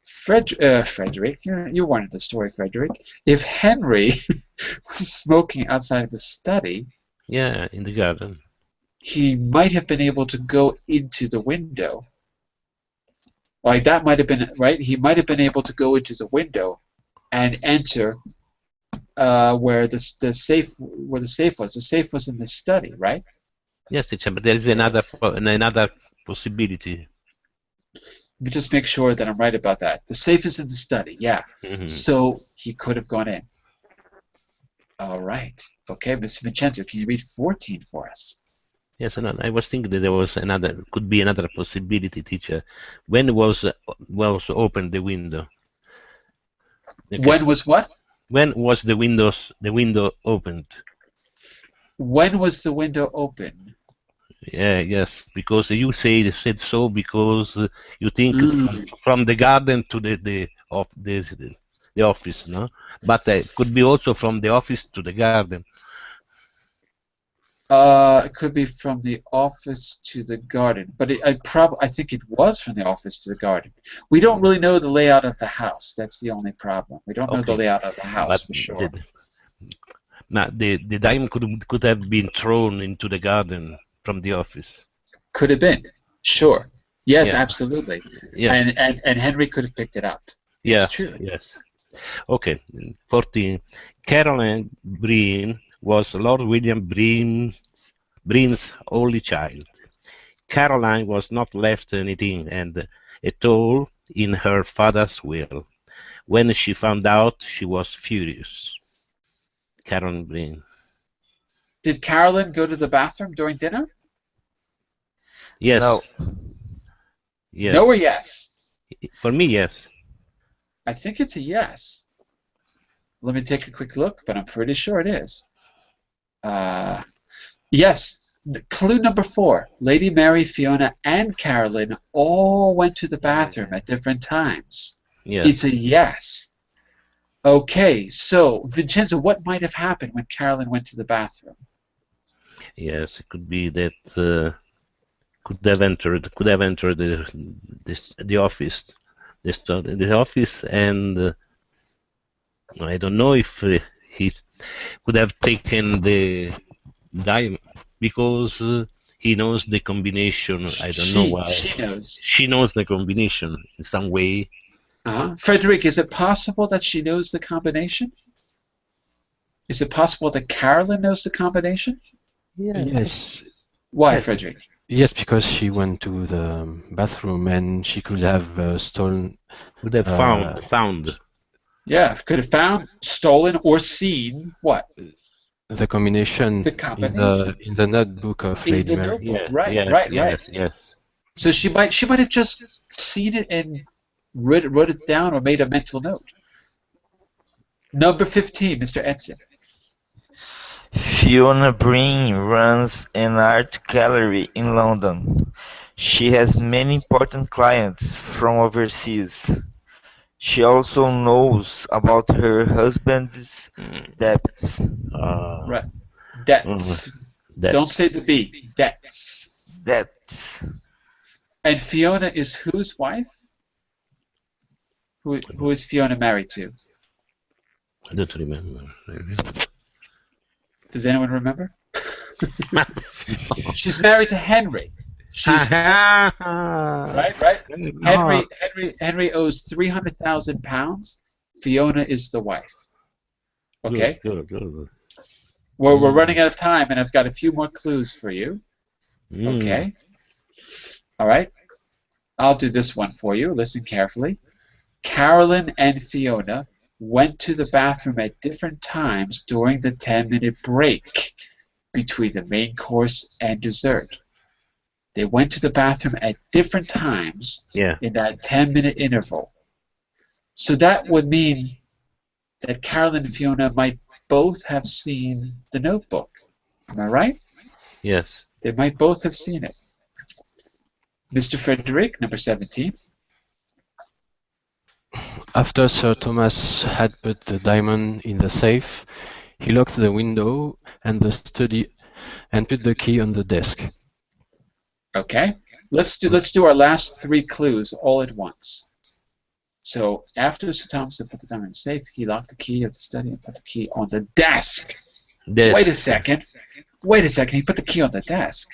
Frederick, you wanted the story, Frederick. If Henry was smoking outside of the study, yeah, in the garden, he might have been able to go into the window. Like that might have been right. He might have been able to go into the window and enter where the safe was. The safe was in the study, right? Yes, but there is another possibility. Let me just make sure that I'm right about that. The safe is in the study, yeah. Mm-hmm. So he could have gone in. All right. Okay, Mr. Vincenzo, can you read 14 for us? Yes, and I was thinking that there was could be another possibility, teacher. When was opened the window? Okay. When was what? When was the window opened? When was the window open? Yeah, yes, because you said so because you think from the garden to the office, no? But it could be also from the office to the garden. It could be from the office to the garden, but I think it was from the office to the garden. We don't really know the layout of the house. That's the only problem. We don't know the Okay, layout of the house but for sure. the diamond could have been thrown into the garden from the office. Could have been, sure. Yes, Yeah. absolutely. Yeah. And Henry could have picked it up. Yeah. It's true. Yes. Okay. 14. Caroline Breen was Lord William Breen's only child. Caroline was not left anything and at all in her father's will. When she found out, she was furious. Caroline Breen. Did Carolyn go to the bathroom during dinner? Yes. No. Yes. No or yes? For me, yes. I think it's a yes. Let me take a quick look, but I'm pretty sure it is. Yes. Clue number 4. Lady Mary, Fiona, and Carolyn all went to the bathroom at different times. Yes. It's a yes. Okay, so Vincenzo, what might have happened when Carolyn went to the bathroom? Yes, it could be that could have entered the office, the office, and I don't know if he could have taken the diamond because he knows the combination. I don't know why. She knows. She knows the combination in some way. Frederick, is it possible that she knows the combination? Is it possible that Carolyn knows the combination? Yeah. Yes. Why, Frederick? Yes, because she went to the bathroom and she could have stolen. Would have found. Yeah, could have found, stolen, or seen what? The combination, The combination. in the notebook of In Lady the Mary. notebook. Yeah. Right, Yes, right. Yes. So she might have just seen it and wrote it down or made a mental note. Number 15, Mr. Edson. Fiona Breen runs an art gallery in London. She has many important clients from overseas. She also knows about her husband's debts. Right. Debts. That. Don't say the B. Debts. Debts. And Fiona is whose wife? Who is Fiona married to? I don't remember. Does anyone remember? She's married to Henry. She's right. Henry owes £300,000. Fiona is the wife. Okay. Good. We're running out of time, and I've got a few more clues for you. Okay. All right. I'll do this one for you. Listen carefully. Carolyn and Fiona went to the bathroom at different times during the 10-minute break between the main course and dessert. They went to the bathroom at different times in that 10-minute interval. So that would mean that Carolyn and Fiona might both have seen the notebook. Am I right? Yes. They might both have seen it. Mr. Frederick, number 17. After Sir Thomas had put the diamond in the safe, he locked the window and the study and put the key on the desk. Okay. Let's do our last 3 clues all at once. So after Sir Thomas had put the diamond in the safe, he locked the key of the study and put the key on the desk. Wait a second. He put the key on the desk.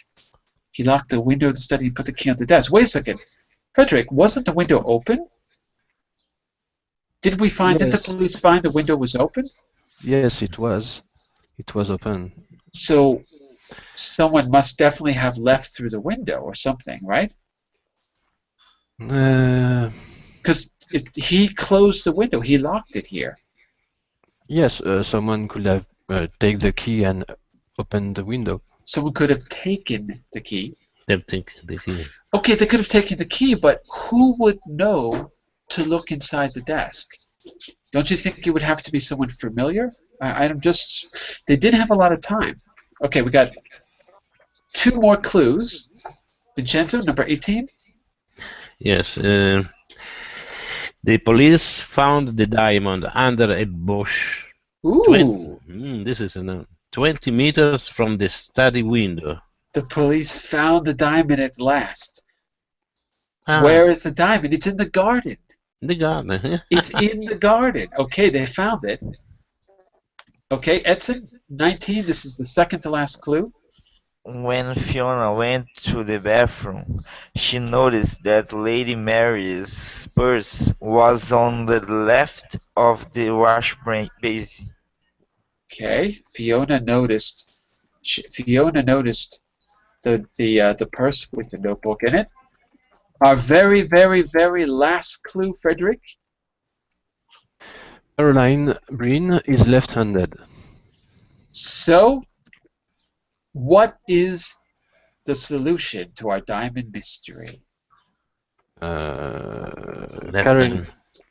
He locked the window of the study and put the key on the desk. Wait a second. Frederick, wasn't the window open? Did the police find the window was open? Yes, it was. It was open. So someone must definitely have left through the window or something, right? Because he closed the window. He locked it here. Yes, someone could have taken the key and opened the window. Someone could have taken the key. Okay, they could have taken the key, but who would know to look inside the desk? Don't you think it would have to be someone familiar? They didn't have a lot of time. Okay, we got 2 more clues. Vincenzo, number 18. Yes. The police found the diamond under a bush. Ooh. This is 20 meters from the study window. The police found the diamond at last. Ah, Where is the diamond? It's in the garden. in the garden. It's in the garden. Okay, they found it. Okay, Edson, 19, this is the second to last clue. When Fiona went to the bathroom, she noticed that Lady Mary's purse was on the left of the wash basin. Okay, Fiona noticed the purse with the notebook in it. Our very, very, very last clue, Frederick. Caroline Breen is left-handed. So, what is the solution to our diamond mystery?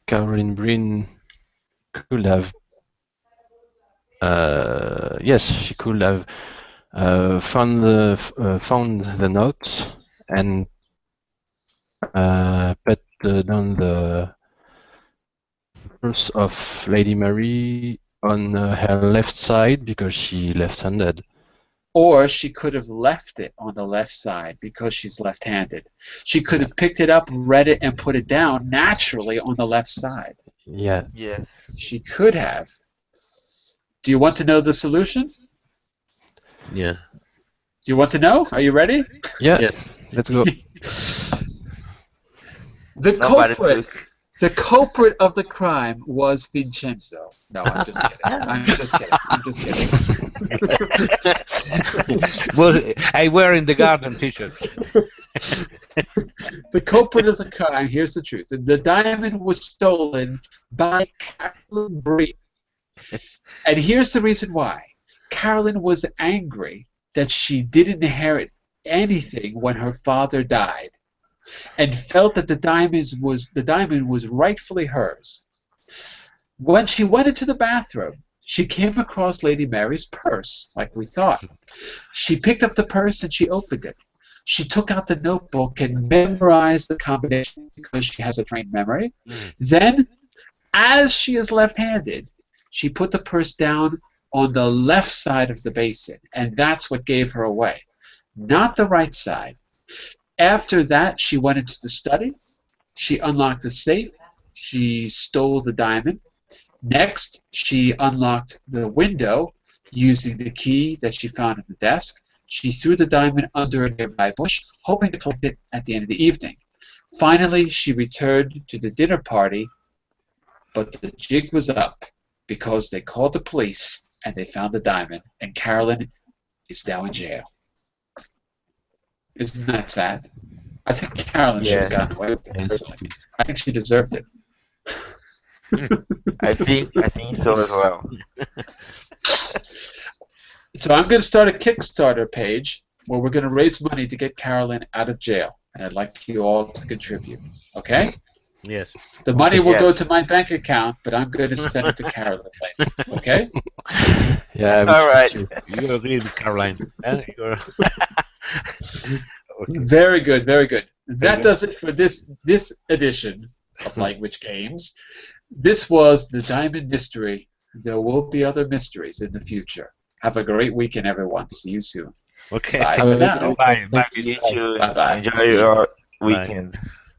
Caroline Breen could have. Yes, she could have found the note and put down the purse of Lady Mary on her left side because she left-handed. Or she could have left it on the left side because she's left-handed. She could have picked it up, read it, and put it down naturally on the left side. Yeah. Yes. She could have. Do you want to know the solution? Yeah. Do you want to know? Are you ready? Yeah. Yes. Let's go. The culprit of the crime was Vincenzo. No, I'm just kidding. I'm just kidding. Well, I wear in the garden t-shirt. The culprit of the crime, here's the truth. The diamond was stolen by Carolyn Breen. And here's the reason why. Carolyn was angry that she didn't inherit anything when her father died, and felt that the diamond was rightfully hers. When she went into the bathroom, she came across Lady Mary's purse, like we thought. She picked up the purse and she opened it. She took out the notebook and memorized the combination because she has a trained memory. Then, as she is left-handed, she put the purse down on the left side of the basin, and that's what gave her away, not the right side. After that, she went into the study. She unlocked the safe. She stole the diamond. Next, she unlocked the window using the key that she found at the desk. She threw the diamond under a nearby bush, hoping to collect it at the end of the evening. Finally, she returned to the dinner party, but the jig was up because they called the police and they found the diamond, and Carolyn is now in jail. Isn't that sad? I think Carolyn should have gotten away with it, personally. I think she deserved it. I think so as well. So I'm going to start a Kickstarter page where we're going to raise money to get Carolyn out of jail, and I'd like you all to contribute. Okay? Yes. The money will go Yes. to my bank account, but I'm going to send it to Carolyn later. Okay? Yeah. All right. You agree with Caroline. You're Very good, very good. That does it for this edition of Language Games. This was the Diamond Mystery. There will be other mysteries in the future. Have a great weekend, everyone. See you soon. okay. Bye Have for a good now. day. Bye. Bye. You too. Bye-bye. Enjoy See you. your Bye. weekend.